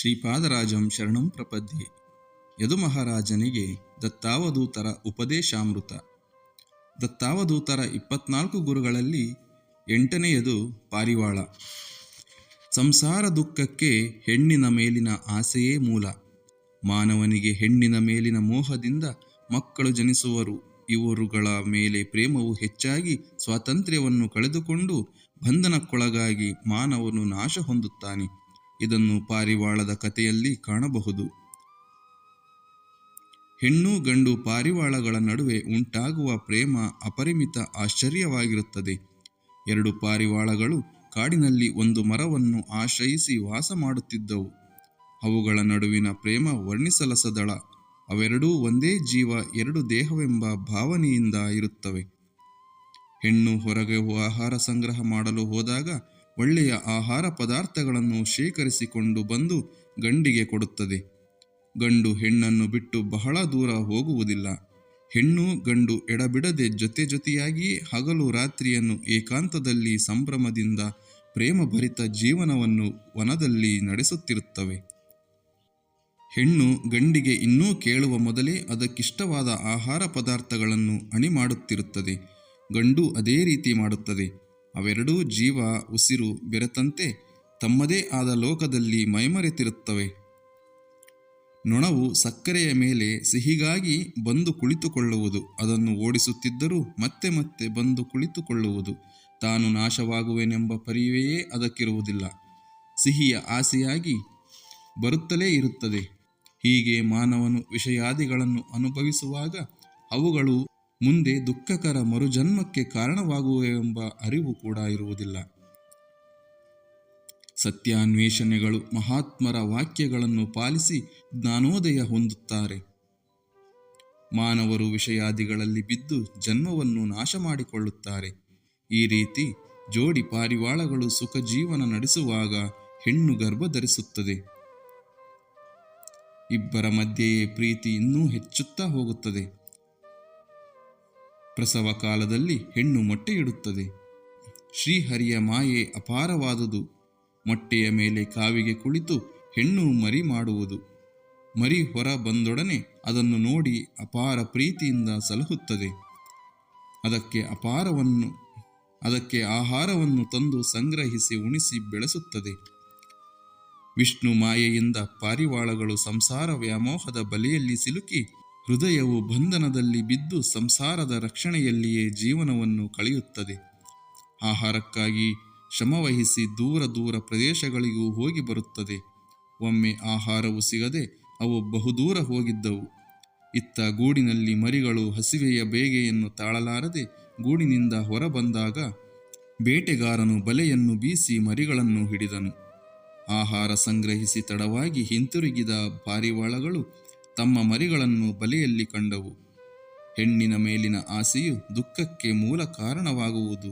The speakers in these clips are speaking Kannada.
ಶ್ರೀಪಾದರಾಜಂ ಶರಣಂ ಪ್ರಪದ್ಯೆ. ಯದುಮಹಾರಾಜನಿಗೆ ದತ್ತಾವಧೂತರ ಉಪದೇಶಾಮೃತ. ದತ್ತಾವಧೂತರ 24 ಗುರುಗಳಲ್ಲಿ 8ನೆಯದು ಪಾರಿವಾಳ. ಸಂಸಾರ ದುಃಖಕ್ಕೆ ಹೆಣ್ಣಿನ ಮೇಲಿನ ಆಸೆಯೇ ಮೂಲ. ಮಾನವನಿಗೆ ಹೆಣ್ಣಿನ ಮೇಲಿನ ಮೋಹದಿಂದ ಮಕ್ಕಳು ಜನಿಸುವರು. ಇವರುಗಳ ಮೇಲೆ ಪ್ರೇಮವು ಹೆಚ್ಚಾಗಿ ಸ್ವಾತಂತ್ರ್ಯವನ್ನು ಕಳೆದುಕೊಂಡು ಬಂಧನಕ್ಕೊಳಗಾಗಿ ಮಾನವನು ನಾಶ ಹೊಂದುತ್ತಾನೆ. ಇದನ್ನು ಪಾರಿವಾಳದ ಕಥೆಯಲ್ಲಿ ಕಾಣಬಹುದು. ಹೆಣ್ಣು ಗಂಡು ಪಾರಿವಾಳಗಳ ನಡುವೆ ಉಂಟಾಗುವ ಪ್ರೇಮ ಅಪರಿಮಿತ ಆಶ್ಚರ್ಯವಾಗಿರುತ್ತದೆ. 2 ಪಾರಿವಾಳಗಳು ಕಾಡಿನಲ್ಲಿ ಒಂದು ಮರವನ್ನು ಆಶ್ರಯಿಸಿ ವಾಸ ಮಾಡುತ್ತಿದ್ದವು. ಅವುಗಳ ನಡುವಿನ ಪ್ರೇಮ ವರ್ಣಿಸಲಸದಳ. ಅವೆರಡೂ ಒಂದೇ ಜೀವ, 2 ದೇಹವೆಂಬ ಭಾವನೆಯಿಂದ ಇರುತ್ತವೆ. ಹೆಣ್ಣು ಹೊರಗೆ ಆಹಾರ ಸಂಗ್ರಹ ಮಾಡಲು ಹೋದಾಗ ಒಳ್ಳೆಯ ಆಹಾರ ಪದಾರ್ಥಗಳನ್ನು ಶೇಖರಿಸಿಕೊಂಡು ಬಂದು ಗಂಡಿಗೆ ಕೊಡುತ್ತದೆ. ಗಂಡು ಹೆಣ್ಣನ್ನು ಬಿಟ್ಟು ಬಹಳ ದೂರ ಹೋಗುವುದಿಲ್ಲ. ಹೆಣ್ಣು ಗಂಡು ಎಡಬಿಡದೆ ಜೊತೆಯಾಗಿಯೇ ಹಗಲು ರಾತ್ರಿಯನ್ನು ಏಕಾಂತದಲ್ಲಿ ಸಂಭ್ರಮದಿಂದ ಪ್ರೇಮಭರಿತ ಜೀವನವನ್ನು ವನದಲ್ಲಿ ನಡೆಸುತ್ತಿರುತ್ತವೆ. ಹೆಣ್ಣು ಗಂಡಿಗೆ ಇನ್ನೂ ಕೇಳುವ ಮೊದಲೇ ಅದಕ್ಕಿಷ್ಟವಾದ ಆಹಾರ ಪದಾರ್ಥಗಳನ್ನು ಅಣಿ ಮಾಡುತ್ತಿರುತ್ತದೆ. ಗಂಡು ಅದೇ ರೀತಿ ಮಾಡುತ್ತದೆ. ಅವೆರಡೂ ಜೀವ ಉಸಿರು ಬೆರೆತಂತೆ ತಮ್ಮದೇ ಆದ ಲೋಕದಲ್ಲಿ ಮೈಮರೆತಿರುತ್ತವೆ. ನೊಣವು ಸಕ್ಕರೆಯ ಮೇಲೆ ಸಿಹಿಗಾಗಿ ಬಂದು ಕುಳಿತುಕೊಳ್ಳುವುದು. ಅದನ್ನು ಓಡಿಸುತ್ತಿದ್ದರೂ ಮತ್ತೆ ಮತ್ತೆ ಬಂದು ಕುಳಿತುಕೊಳ್ಳುವುದು. ತಾನು ನಾಶವಾಗುವೆನೆಂಬ ಪರಿವೆಯೇ ಅದಕ್ಕಿರುವುದಿಲ್ಲ. ಸಿಹಿಯ ಆಸೆಯಾಗಿ ಬರುತ್ತಲೇ ಇರುತ್ತದೆ. ಹೀಗೆ ಮಾನವನು ವಿಷಯಾದಿಗಳನ್ನು ಅನುಭವಿಸುವಾಗ ಅವುಗಳು ಮುಂದೆ ದುಃಖಕರ ಮರುಜನ್ಮಕ್ಕೆ ಕಾರಣವಾಗುವೆಂಬ ಅರಿವು ಕೂಡ ಇರುವುದಿಲ್ಲ. ಸತ್ಯಾನ್ವೇಷಣೆಗಳು ಮಹಾತ್ಮರ ವಾಕ್ಯಗಳನ್ನು ಪಾಲಿಸಿ ಜ್ಞಾನೋದಯ ಹೊಂದುತ್ತಾರೆ. ಮಾನವರು ವಿಷಯಾದಿಗಳಲ್ಲಿ ಬಿದ್ದು ಜನ್ಮವನ್ನು ನಾಶ ಮಾಡಿಕೊಳ್ಳುತ್ತಾರೆ. ಈ ರೀತಿ ಜೋಡಿ ಪಾರಿವಾಳಗಳು ಸುಖ ಜೀವನ ನಡೆಸುವಾಗ ಹೆಣ್ಣು ಗರ್ಭ ಧರಿಸುತ್ತದೆ. ಇಬ್ಬರ ಮಧ್ಯೆಯೇ ಪ್ರೀತಿ ಇನ್ನೂ ಹೆಚ್ಚುತ್ತಾ ಹೋಗುತ್ತದೆ. ಪ್ರಸವ ಕಾಲದಲ್ಲಿ ಹೆಣ್ಣು ಮೊಟ್ಟೆಯಿಡುತ್ತದೆ. ಶ್ರೀಹರಿಯ ಮಾಯೆ ಅಪಾರವಾದುದು. ಮೊಟ್ಟೆಯ ಮೇಲೆ ಕಾವಿಗೆ ಕುಳಿತು ಹೆಣ್ಣು ಮರಿ ಮಾಡುವುದು. ಮರಿ ಹೊರ ಬಂದೊಡನೆ ಅದನ್ನು ನೋಡಿ ಅಪಾರ ಪ್ರೀತಿಯಿಂದ ಸಲಹುತ್ತದೆ. ಅದಕ್ಕೆ ಆಹಾರವನ್ನು ತಂದು ಸಂಗ್ರಹಿಸಿ ಉಣಿಸಿ ಬೆಳೆಸುತ್ತದೆ. ವಿಷ್ಣು ಮಾಯೆಯಿಂದ ಪಾರಿವಾಳಗಳು ಸಂಸಾರ ವ್ಯಾಮೋಹದ ಬಲೆಯಲ್ಲಿ ಸಿಲುಕಿ ಹೃದಯವು ಬಂಧನದಲ್ಲಿ ಬಿದ್ದು ಸಂಸಾರದ ರಕ್ಷಣೆಯಲ್ಲಿಯೇ ಜೀವನವನ್ನು ಕಳೆಯುತ್ತದೆ. ಆಹಾರಕ್ಕಾಗಿ ಶ್ರಮವಹಿಸಿ ದೂರ ಪ್ರದೇಶಗಳಿಗೂ ಹೋಗಿ ಬರುತ್ತದೆ. ಒಮ್ಮೆ ಆಹಾರವು ಸಿಗದೆ ಅವು ಬಹುದೂರ ಹೋಗಿದ್ದವು. ಇತ್ತ ಗೂಡಿನಲ್ಲಿ ಮರಿಗಳು ಹಸಿವೆಯ ಬೇಗೆಯನ್ನು ತಾಳಲಾರದೆ ಗೂಡಿನಿಂದ ಹೊರಬಂದಾಗ ಬೇಟೆಗಾರನು ಬಲೆಯನ್ನು ಬೀಸಿ ಮರಿಗಳನ್ನು ಹಿಡಿದನು. ಆಹಾರ ಸಂಗ್ರಹಿಸಿ ತಡವಾಗಿ ಹಿಂತಿರುಗಿದ ಪಾರಿವಾಳಗಳು ತಮ್ಮ ಮರಿಗಳನ್ನು ಬಲೆಯಲ್ಲಿ ಕಂಡವು. ಹೆಣ್ಣಿನ ಮೇಲಿನ ಆಸೆಯು ದುಃಖಕ್ಕೆ ಮೂಲ ಕಾರಣವಾಗುವುದು.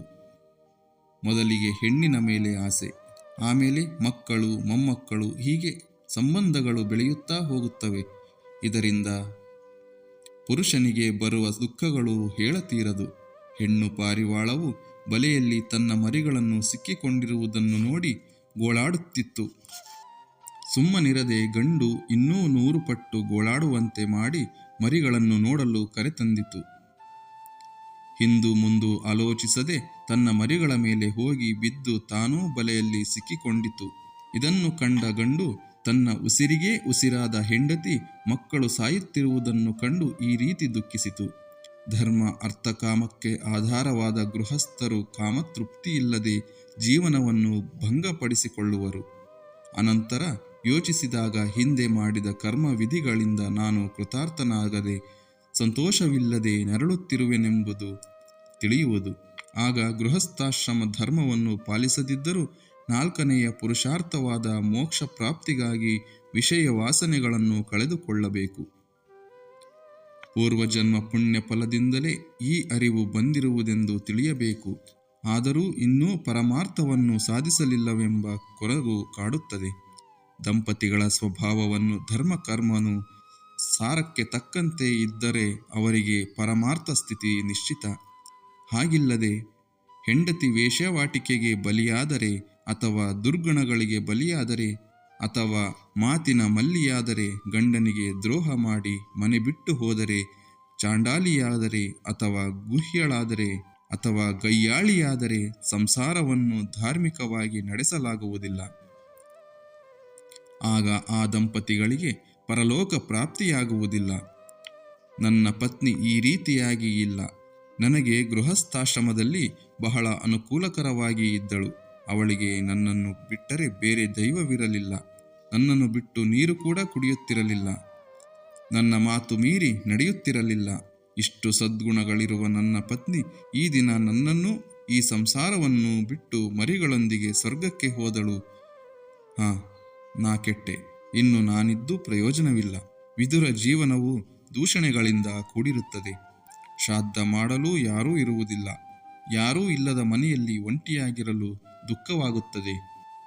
ಮೊದಲಿಗೆ ಹೆಣ್ಣಿನ ಮೇಲೆ ಆಸೆ, ಆಮೇಲೆ ಮಕ್ಕಳು, ಮೊಮ್ಮಕ್ಕಳು, ಹೀಗೆ ಸಂಬಂಧಗಳು ಬೆಳೆಯುತ್ತಾ ಹೋಗುತ್ತವೆ. ಇದರಿಂದ ಪುರುಷನಿಗೆ ಬರುವ ದುಃಖಗಳು ಹೇಳತೀರದು. ಹೆಣ್ಣು ಪಾರಿವಾಳವು ಬಲೆಯಲ್ಲಿ ತನ್ನ ಮರಿಗಳನ್ನು ಸಿಕ್ಕಿಕೊಂಡಿರುವುದನ್ನು ನೋಡಿ ಗೋಳಾಡುತ್ತಿತ್ತು. ಸುಮ್ಮನಿರದೆ ಗಂಡು ಇನ್ನೂ 100 ಪಟ್ಟು ಗೋಳಾಡುವಂತೆ ಮಾಡಿ ಮರಿಗಳನ್ನು ನೋಡಲು ಕರೆತಂದಿತು. ಹಿಂದು ಮುಂದು ಆಲೋಚಿಸದೆ ತನ್ನ ಮರಿಗಳ ಮೇಲೆ ಹೋಗಿ ಬಿದ್ದು ತಾನೂ ಬಲೆಯಲ್ಲಿ ಸಿಕ್ಕಿಕೊಂಡಿತು. ಇದನ್ನು ಕಂಡ ಗಂಡು ತನ್ನ ಉಸಿರಿಗೇ ಉಸಿರಾದ ಹೆಂಡತಿ ಮಕ್ಕಳು ಸಾಯುತ್ತಿರುವುದನ್ನು ಕಂಡು ಈ ರೀತಿ ದುಃಖಿಸಿತು. ಧರ್ಮ ಅರ್ಥ ಕಾಮಕ್ಕೆ ಆಧಾರವಾದ ಗೃಹಸ್ಥರು ಕಾಮತೃಪ್ತಿಯಿಲ್ಲದೆ ಜೀವನವನ್ನು ಭಂಗಪಡಿಸಿಕೊಳ್ಳುವರು. ಅನಂತರ ಯೋಚಿಸಿದಾಗ ಹಿಂದೆ ಮಾಡಿದ ಕರ್ಮ ವಿಧಿಗಳಿಂದ ನಾನು ಕೃತಾರ್ಥನಾಗದೆ ಸಂತೋಷವಿಲ್ಲದೆ ನರಳುತ್ತಿರುವೆನೆಂಬುದು ತಿಳಿಯುವುದು. ಆಗ ಗೃಹಸ್ಥಾಶ್ರಮ ಧರ್ಮವನ್ನು ಪಾಲಿಸದಿದ್ದರೂ 4ನೆಯ ಪುರುಷಾರ್ಥವಾದ ಮೋಕ್ಷ ಪ್ರಾಪ್ತಿಗಾಗಿ ವಿಷಯ ವಾಸನೆಗಳನ್ನು ಕಳೆದುಕೊಳ್ಳಬೇಕು. ಪೂರ್ವಜನ್ಮ ಪುಣ್ಯ ಫಲದಿಂದಲೇ ಈ ಅರಿವು ಬಂದಿರುವುದೆಂದು ತಿಳಿಯಬೇಕು. ಆದರೂ ಇನ್ನೂ ಪರಮಾರ್ಥವನ್ನು ಸಾಧಿಸಲಿಲ್ಲವೆಂಬ ಕೊರಗು ಕಾಡುತ್ತದೆ. ದಂಪತಿಗಳ ಸ್ವಭಾವವನ್ನು ಧರ್ಮಕರ್ಮನು ಸಾರಕ್ಕೆ ತಕ್ಕಂತೆ ಇದ್ದರೆ ಅವರಿಗೆ ಪರಮಾರ್ಥ ಸ್ಥಿತಿ ನಿಶ್ಚಿತ. ಹಾಗಿಲ್ಲದೆ ಹೆಂಡತಿ ವೇಶ್ಯಾವಾಟಿಕೆಗೆ ಬಲಿಯಾದರೆ ಅಥವಾ ದುರ್ಗುಣಗಳಿಗೆ ಬಲಿಯಾದರೆ ಅಥವಾ ಮಾತಿನ ಮಲ್ಲಿಯಾದರೆ, ಗಂಡನಿಗೆ ದ್ರೋಹ ಮಾಡಿ ಮನೆ ಬಿಟ್ಟು ಹೋದರೆ, ಚಾಂಡಾಲಿಯಾದರೆ ಅಥವಾ ಗುಹ್ಯಳಾದರೆ ಅಥವಾ ಗಯ್ಯಾಳಿಯಾದರೆ ಸಂಸಾರವನ್ನು ಧಾರ್ಮಿಕವಾಗಿ ನಡೆಸಲಾಗುವುದಿಲ್ಲ. ಆಗ ಆ ದಂಪತಿಗಳಿಗೆ ಪರಲೋಕ ಪ್ರಾಪ್ತಿಯಾಗುವುದಿಲ್ಲ. ನನ್ನ ಪತ್ನಿ ಈ ರೀತಿಯಾಗಿ ಇಲ್ಲ. ನನಗೆ ಗೃಹಸ್ಥಾಶ್ರಮದಲ್ಲಿ ಬಹಳ ಅನುಕೂಲಕರವಾಗಿ ಇದ್ದಳು. ಅವಳಿಗೆ ನನ್ನನ್ನು ಬಿಟ್ಟರೆ ಬೇರೆ ದೈವವಿರಲಿಲ್ಲ. ನನ್ನನ್ನು ಬಿಟ್ಟು ನೀರು ಕೂಡ ಕುಡಿಯುತ್ತಿರಲಿಲ್ಲ. ನನ್ನ ಮಾತು ಮೀರಿ ನಡೆಯುತ್ತಿರಲಿಲ್ಲ. ಇಷ್ಟು ಸದ್ಗುಣಗಳಿರುವ ನನ್ನ ಪತ್ನಿ ಈ ದಿನ ನನ್ನನ್ನು, ಈ ಸಂಸಾರವನ್ನು ಬಿಟ್ಟು ಮರಿಗಳೊಂದಿಗೆ ಸ್ವರ್ಗಕ್ಕೆ ಹೋದಳು. ನಾ ಕೆಟ್ಟೆ. ಇನ್ನು ನಾನಿದ್ದು ಪ್ರಯೋಜನವಿಲ್ಲ. ವಿದುರ ಜೀವನವು ದೂಷಣೆಗಳಿಂದ ಕೂಡಿರುತ್ತದೆ. ಶ್ರಾದ್ದ ಮಾಡಲು ಯಾರೂ ಇರುವುದಿಲ್ಲ. ಯಾರೂ ಇಲ್ಲದ ಮನೆಯಲ್ಲಿ ಒಂಟಿಯಾಗಿರಲು ದುಃಖವಾಗುತ್ತದೆ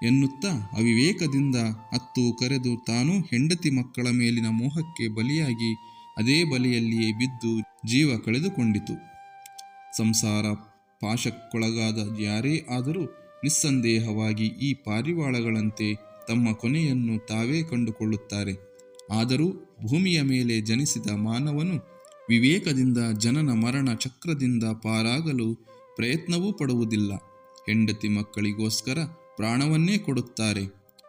ಎನ್ನುತ್ತಾ ಅವಿವೇಕದಿಂದ ಅತ್ತು ಕರೆದು ತಾನೂ ಹೆಂಡತಿ ಮಕ್ಕಳ ಮೇಲಿನ ಮೋಹಕ್ಕೆ ಬಲಿಯಾಗಿ ಅದೇ ಬಲೆಯಲ್ಲಿಯೇ ಬಿದ್ದು ಜೀವ ಕಳೆದುಕೊಂಡಿತು. ಸಂಸಾರ ಪಾಶಕ್ಕೊಳಗಾದ ಯಾರೇ ಆದರೂ ನಿಸ್ಸಂದೇಹವಾಗಿ ಈ ಪಾರಿವಾಳಗಳಂತೆ ತಮ್ಮ ಕೊನೆಯನ್ನು ತಾವೇ ಕಂಡುಕೊಳ್ಳುತ್ತಾರೆ. ಆದರೂ ಭೂಮಿಯ ಮೇಲೆ ಜನಿಸಿದ ಮಾನವನು ವಿವೇಕದಿಂದ ಜನನ ಮರಣ ಚಕ್ರದಿಂದ ಪಾರಾಗಲು ಪ್ರಯತ್ನವೂ ಪಡುವುದಿಲ್ಲ. ಹೆಂಡತಿ ಮಕ್ಕಳಿಗೋಸ್ಕರ ಪ್ರಾಣವನ್ನೇ ಕೊಡುತ್ತಾರೆ.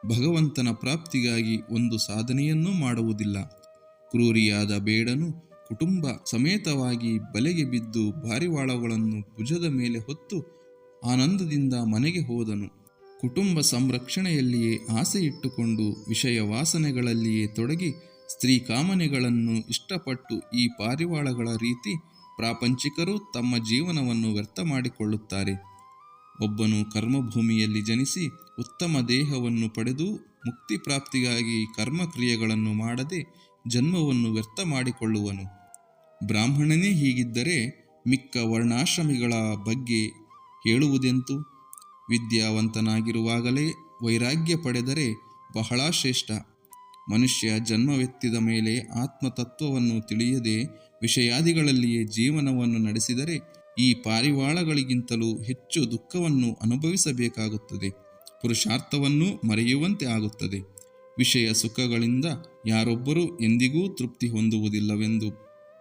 ಭಗವಂತನ ಪ್ರಾಪ್ತಿಗಾಗಿ ಒಂದು ಸಾಧನೆಯನ್ನೂ ಮಾಡುವುದಿಲ್ಲ. ಕ್ರೂರಿಯಾದ ಬೇಡನು ಕುಟುಂಬ ಸಮೇತವಾಗಿ ಬಲೆಗೆ ಬಿದ್ದು ಪಾರಿವಾಳಗಳನ್ನು ಭುಜದ ಮೇಲೆ ಹೊತ್ತು ಆನಂದದಿಂದ ಮನೆಗೆ ಹೋದನು. ಕುಟುಂಬ ಸಂರಕ್ಷಣೆಯಲ್ಲಿಯೇ ಆಸೆ ಇಟ್ಟುಕೊಂಡು ವಿಷಯ ವಾಸನೆಗಳಲ್ಲಿಯೇ ತೊಡಗಿ ಸ್ತ್ರೀ ಕಾಮನೆಗಳನ್ನು ಇಷ್ಟಪಟ್ಟು ಈ ಪಾರಿವಾಳಗಳ ರೀತಿ ಪ್ರಾಪಂಚಿಕರು ತಮ್ಮ ಜೀವನವನ್ನು ವ್ಯರ್ಥ ಮಾಡಿಕೊಳ್ಳುತ್ತಾರೆ. ಒಬ್ಬನು ಕರ್ಮಭೂಮಿಯಲ್ಲಿ ಜನಿಸಿ ಉತ್ತಮ ದೇಹವನ್ನು ಪಡೆದು ಮುಕ್ತಿ ಪ್ರಾಪ್ತಿಗಾಗಿ ಕರ್ಮಕ್ರಿಯೆಗಳನ್ನು ಮಾಡದೆ ಜನ್ಮವನ್ನು ವ್ಯರ್ಥ ಮಾಡಿಕೊಳ್ಳುವನು. ಬ್ರಾಹ್ಮಣನೇ ಹೀಗಿದ್ದರೆ ಮಿಕ್ಕ ವರ್ಣಾಶ್ರಮಿಗಳ ಬಗ್ಗೆ ಹೇಳುವುದೆಂತು? ವಿದ್ಯಾವಂತನಾಗಿರುವಾಗಲೇ ವೈರಾಗ್ಯ ಪಡೆದರೆ ಬಹಳ ಶ್ರೇಷ್ಠ. ಮನುಷ್ಯ ಜನ್ಮವೆತ್ತಿದ ಮೇಲೆ ಆತ್ಮತತ್ವವನ್ನು ತಿಳಿಯದೆ ವಿಷಯಾದಿಗಳಲ್ಲಿಯೇ ಜೀವನವನ್ನು ನಡೆಸಿದರೆ ಈ ಪಾರಿವಾಳಗಳಿಗಿಂತಲೂ ಹೆಚ್ಚು ದುಃಖವನ್ನು ಅನುಭವಿಸಬೇಕಾಗುತ್ತದೆ. ಪುರುಷಾರ್ಥವನ್ನು ಮರೆಯುವಂತೆ ಆಗುತ್ತದೆ. ವಿಷಯ ಸುಖಗಳಿಂದ ಯಾರೊಬ್ಬರೂ ಎಂದಿಗೂ ತೃಪ್ತಿ ಹೊಂದುವುದಿಲ್ಲವೆಂದು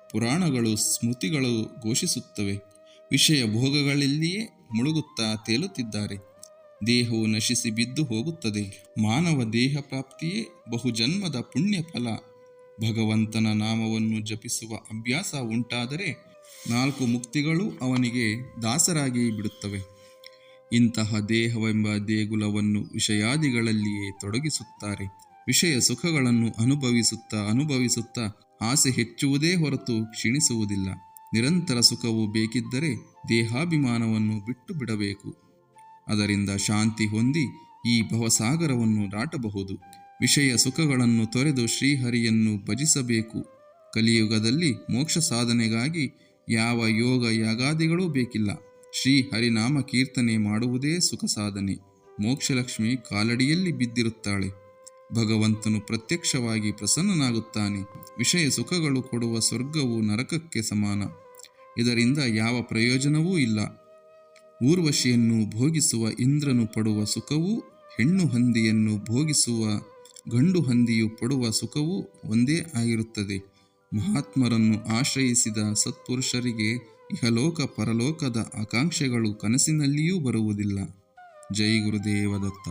ಪುರಾಣಗಳು ಸ್ಮೃತಿಗಳು ಘೋಷಿಸುತ್ತವೆ. ವಿಷಯ ಭೋಗಗಳಲ್ಲಿಯೇ ಮುಳುಗುತ್ತಾ ತೇಲುತ್ತಿದ್ದಾರೆ. ದೇಹವು ನಶಿಸಿ ಬಿದ್ದು ಹೋಗುತ್ತದೆ. ಮಾನವ ದೇಹ ಪ್ರಾಪ್ತಿಯೇ ಬಹುಜನ್ಮದ ಪುಣ್ಯ ಫಲ. ಭಗವಂತನ ನಾಮವನ್ನು ಜಪಿಸುವ ಅಭ್ಯಾಸ ಉಂಟಾದರೆ 4 ಮುಕ್ತಿಗಳು ಅವನಿಗೆ ದಾಸರಾಗಿ ಬಿಡುತ್ತವೆ. ಇಂತಹ ದೇಹವೆಂಬ ದೇಗುಲವನ್ನು ವಿಷಯಾದಿಗಳಲ್ಲಿಯೇ ತೊಡಗಿಸುತ್ತಾರೆ. ವಿಷಯ ಸುಖಗಳನ್ನು ಅನುಭವಿಸುತ್ತಾ ಆಸೆ ಹೆಚ್ಚುವುದೇ ಹೊರತು ಕ್ಷೀಣಿಸುವುದಿಲ್ಲ. ನಿರಂತರ ಸುಖವು ಬೇಕಿದ್ದರೆ ದೇಹಾಭಿಮಾನವನ್ನು ಬಿಟ್ಟು ಬಿಡಬೇಕು. ಅದರಿಂದ ಶಾಂತಿ ಹೊಂದಿ ಈ ಭವಸಾಗರವನ್ನು ದಾಟಬಹುದು. ವಿಷಯ ಸುಖಗಳನ್ನು ತೊರೆದು ಶ್ರೀಹರಿಯನ್ನು ಭಜಿಸಬೇಕು. ಕಲಿಯುಗದಲ್ಲಿ ಮೋಕ್ಷ ಸಾಧನೆಗಾಗಿ ಯಾವ ಯೋಗ ಯಾಗಾದಿಗಳೂ ಬೇಕಿಲ್ಲ. ಶ್ರೀ ಹರಿನಾಮ ಕೀರ್ತನೆ ಮಾಡುವುದೇ ಸುಖ ಸಾಧನೆ. ಮೋಕ್ಷಲಕ್ಷ್ಮಿ ಕಾಲಡಿಯಲ್ಲಿ ಬಿದ್ದಿರುತ್ತಾಳೆ. ಭಗವಂತನು ಪ್ರತ್ಯಕ್ಷವಾಗಿ ಪ್ರಸನ್ನನಾಗುತ್ತಾನೆ. ವಿಷಯ ಸುಖಗಳು ಕೊಡುವ ಸ್ವರ್ಗವು ನರಕಕ್ಕೆ ಸಮಾನ. ಇದರಿಂದ ಯಾವ ಪ್ರಯೋಜನವೂ ಇಲ್ಲ. ಊರ್ವಶಿಯನ್ನು ಭೋಗಿಸುವ ಇಂದ್ರನು ಪಡುವ ಸುಖವೂ ಹೆಣ್ಣು ಹಂದಿಯನ್ನು ಭೋಗಿಸುವ ಗಂಡು ಹಂದಿಯು ಪಡುವ ಸುಖವೂ ಒಂದೇ ಆಗಿರುತ್ತದೆ. ಮಹಾತ್ಮರನ್ನು ಆಶ್ರಯಿಸಿದ ಸತ್ಪುರುಷರಿಗೆ ಇಹಲೋಕ ಪರಲೋಕದ ಆಕಾಂಕ್ಷೆಗಳು ಕನಸಿನಲ್ಲಿಯೂ ಬರುವುದಿಲ್ಲ. ಜೈ ಗುರುದೇವ ದತ್ತ.